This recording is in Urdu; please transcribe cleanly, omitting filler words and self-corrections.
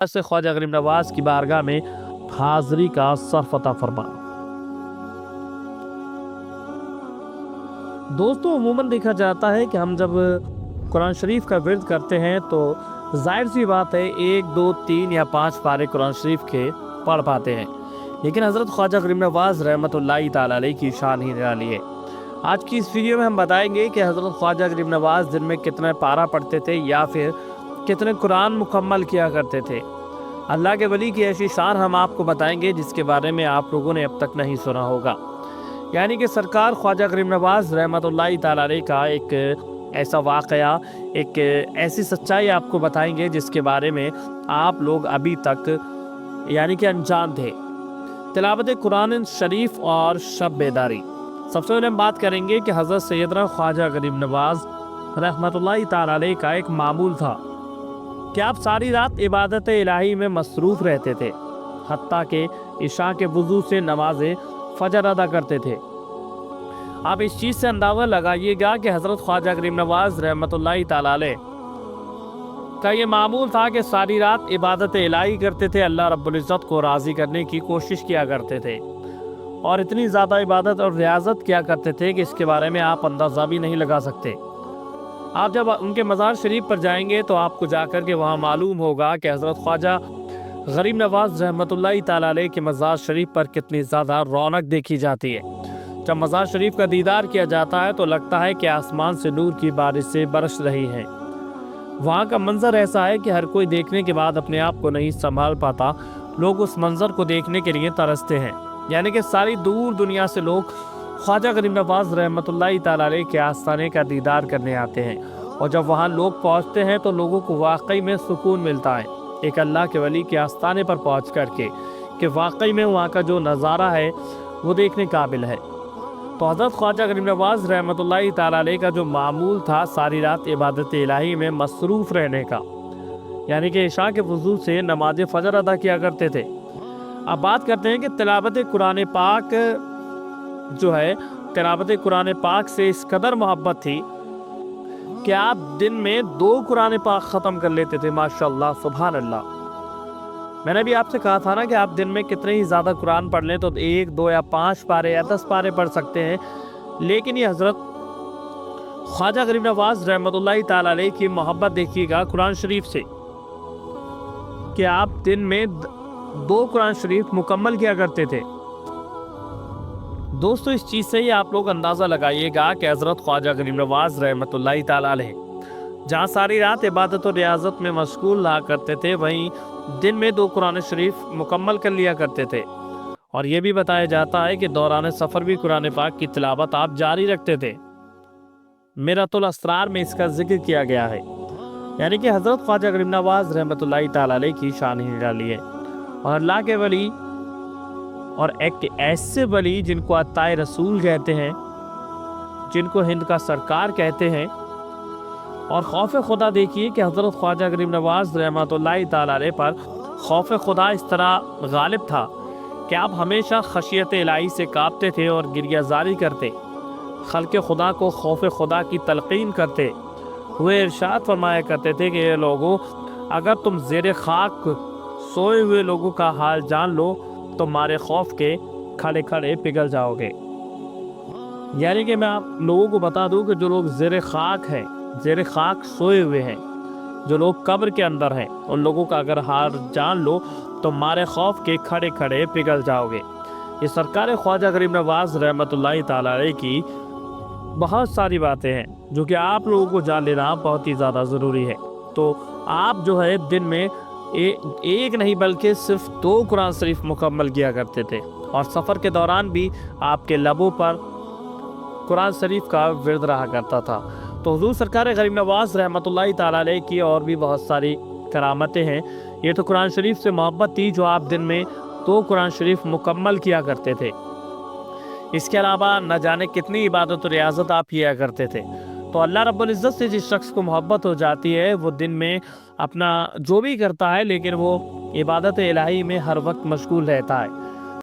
سے خواجہ غریب نواز کی بارگاہ میں حاضری کا صرف عطا فرما۔ دوستوں، عموماً دیکھا جاتا ہے کہ ہم جب قرآن شریف کا ورد کرتے ہیں تو ظاہر سی بات ہے 1 2 3 یا 5 پارے قرآن شریف کے پڑھ پاتے ہیں، لیکن حضرت خواجہ غریب نواز رحمۃ اللہ تعالی علیہ کی شان ہی نرالی ہے۔ آج کی اس ویڈیو میں ہم بتائیں گے کہ حضرت خواجہ غریب نواز دن میں کتنے پارہ پڑھتے تھے یا پھر کتنے قرآن مکمل کیا کرتے تھے۔ اللہ کے ولی کی ایسی شان ہم آپ کو بتائیں گے جس کے بارے میں آپ لوگوں نے اب تک نہیں سنا ہوگا، یعنی کہ سرکار خواجہ غریب نواز رحمۃ اللہ تعالی علیہ کا ایک ایسا واقعہ، ایک ایسی سچائی آپ کو بتائیں گے جس کے بارے میں آپ لوگ ابھی تک یعنی کہ انجان تھے۔ تلاوت قرآن شریف اور شب بیداری۔ سب سے پہلے ہم بات کریں گے کہ حضرت سیدنا خواجہ غریب نواز رحمۃ اللہ تعالی علیہ کا ایک معمول تھا کہ آپ ساری رات عبادت الہی میں مصروف رہتے تھے، حتیٰ کہ عشاء کے وضو سے نماز فجر ادا کرتے تھے۔ آپ اس چیز سے اندازہ لگائیے گا کہ حضرت خواجہ غریب نواز رحمۃ اللہ تعالی علیہ کا یہ معمول تھا کہ ساری رات عبادت الہی کرتے تھے، اللہ رب العزت کو راضی کرنے کی کوشش کیا کرتے تھے، اور اتنی زیادہ عبادت اور ریاضت کیا کرتے تھے کہ اس کے بارے میں آپ اندازہ بھی نہیں لگا سکتے۔ آپ جب ان کے مزار شریف پر جائیں گے تو آپ کو جا کر کے وہاں معلوم ہوگا کہ حضرت خواجہ غریب نواز رحمۃ اللہ تعالی علیہ کے مزار شریف پر کتنی زیادہ رونق دیکھی جاتی ہے۔ جب مزار شریف کا دیدار کیا جاتا ہے تو لگتا ہے کہ آسمان سے نور کی بارش سے برس رہی ہیں۔ وہاں کا منظر ایسا ہے کہ ہر کوئی دیکھنے کے بعد اپنے آپ کو نہیں سنبھال پاتا، لوگ اس منظر کو دیکھنے کے لیے ترستے ہیں، یعنی کہ ساری دور دنیا سے لوگ خواجہ غریب نواز رحمۃ اللہ تعالی علیہ کے آستانے کا دیدار کرنے آتے ہیں، اور جب وہاں لوگ پہنچتے ہیں تو لوگوں کو واقعی میں سکون ملتا ہے ایک اللہ کے ولی کے آستانے پر پہنچ کر کے، کہ واقعی میں وہاں کا جو نظارہ ہے وہ دیکھنے قابل ہے۔ تو حضرت خواجہ غریب نواز رحمۃ اللہ تعالی علیہ کا جو معمول تھا ساری رات عبادت الہی میں مصروف رہنے کا، یعنی کہ عشاء کے وضو سے نماز فجر ادا کیا کرتے تھے۔ اب بات کرتے ہیں کہ تلاوت قرآن پاک جو ہے، تلاوت قرآن پاک سے اس قدر محبت تھی کہ آپ دن میں 2 قرآن پاک ختم کر لیتے تھے۔ ماشاءاللہ، سبحان اللہ۔ میں نے بھی آپ سے کہا تھا نا کہ آپ دن میں کتنے ہی زیادہ قرآن پڑھ لیں تو 1 2 یا 5 پارے یا 10 پارے پڑھ سکتے ہیں، لیکن یہ حضرت خواجہ غریب نواز رحمۃ اللہ تعالی علیہ کی محبت دیکھیے گا قرآن شریف سے، کہ آپ دن میں 2 قرآن شریف مکمل کیا کرتے تھے۔ دوستو، اس چیز سے ہی آپ لوگ اندازہ لگائیے گا کہ حضرت خواجہ غریب نواز رحمۃ اللہ تعالی علیہ جہاں ساری رات عبادت و ریاضت میں مشغول رہا کرتے تھے، وہیں دن میں 2 قرآن شریف مکمل کر لیا کرتے تھے، اور یہ بھی بتایا جاتا ہے کہ دوران سفر بھی قرآن پاک کی تلاوت آپ جاری رکھتے تھے۔ میرۃ الاسرار میں اس کا ذکر کیا گیا ہے، یعنی کہ حضرت خواجہ غریب نواز رحمۃ اللہ تعالی علیہ کی شان ہی نرالی ہے، اور اللہ کے ولی اور ایک ایسے ولی جن کو عطائے رسول کہتے ہیں، جن کو ہند کا سرکار کہتے ہیں، اور خوف خدا دیکھیے کہ حضرت خواجہ غریب نواز رحمۃ اللہ تعالی علیہ پر خوف خدا اس طرح غالب تھا کہ آپ ہمیشہ خشیت الہی سے کانپتے تھے اور گریہ زاری کرتے، خلق خدا کو خوف خدا کی تلقین کرتے ہوئے ارشاد فرمایا کرتے تھے کہ اے لوگوں، اگر تم زیر خاک سوئے ہوئے لوگوں کا حال جان لو تو مارے خوف کے کھڑے کھڑے پگھل جاؤ گے۔ یعنی کہ میں آپ لوگوں کو بتا دوں کہ جو لوگ زیر خاک ہیں، زیر خاک سوئے ہوئے ہیں، جو لوگ قبر کے اندر ہیں، ان لوگوں کا اگر حال جان لو تو مارے خوف کے کھڑے کھڑے پگھل جاؤ گے۔ یہ سرکار خواجہ غریب نواز رحمۃ اللہ تعالی علیہ کی بہت ساری باتیں ہیں جو کہ آپ لوگوں کو جان لینا بہت ہی زیادہ ضروری ہے۔ تو آپ جو ہے دن میں ایک نہیں بلکہ صرف 2 قرآن شریف مکمل کیا کرتے تھے، اور سفر کے دوران بھی آپ کے لبوں پر قرآن شریف کا ورد رہا کرتا تھا۔ تو حضور سرکار غریب نواز رحمۃ اللہ تعالی علیہ کی اور بھی بہت ساری کرامتیں ہیں۔ یہ تو قرآن شریف سے محبت تھی جو آپ دن میں 2 قرآن شریف مکمل کیا کرتے تھے، اس کے علاوہ نہ جانے کتنی عبادت و ریاضت آپ کیا کرتے تھے۔ تو اللہ رب العزت سے جس شخص کو محبت ہو جاتی ہے وہ دن میں اپنا جو بھی کرتا ہے لیکن وہ عبادت الہی میں ہر وقت مشغول رہتا ہے۔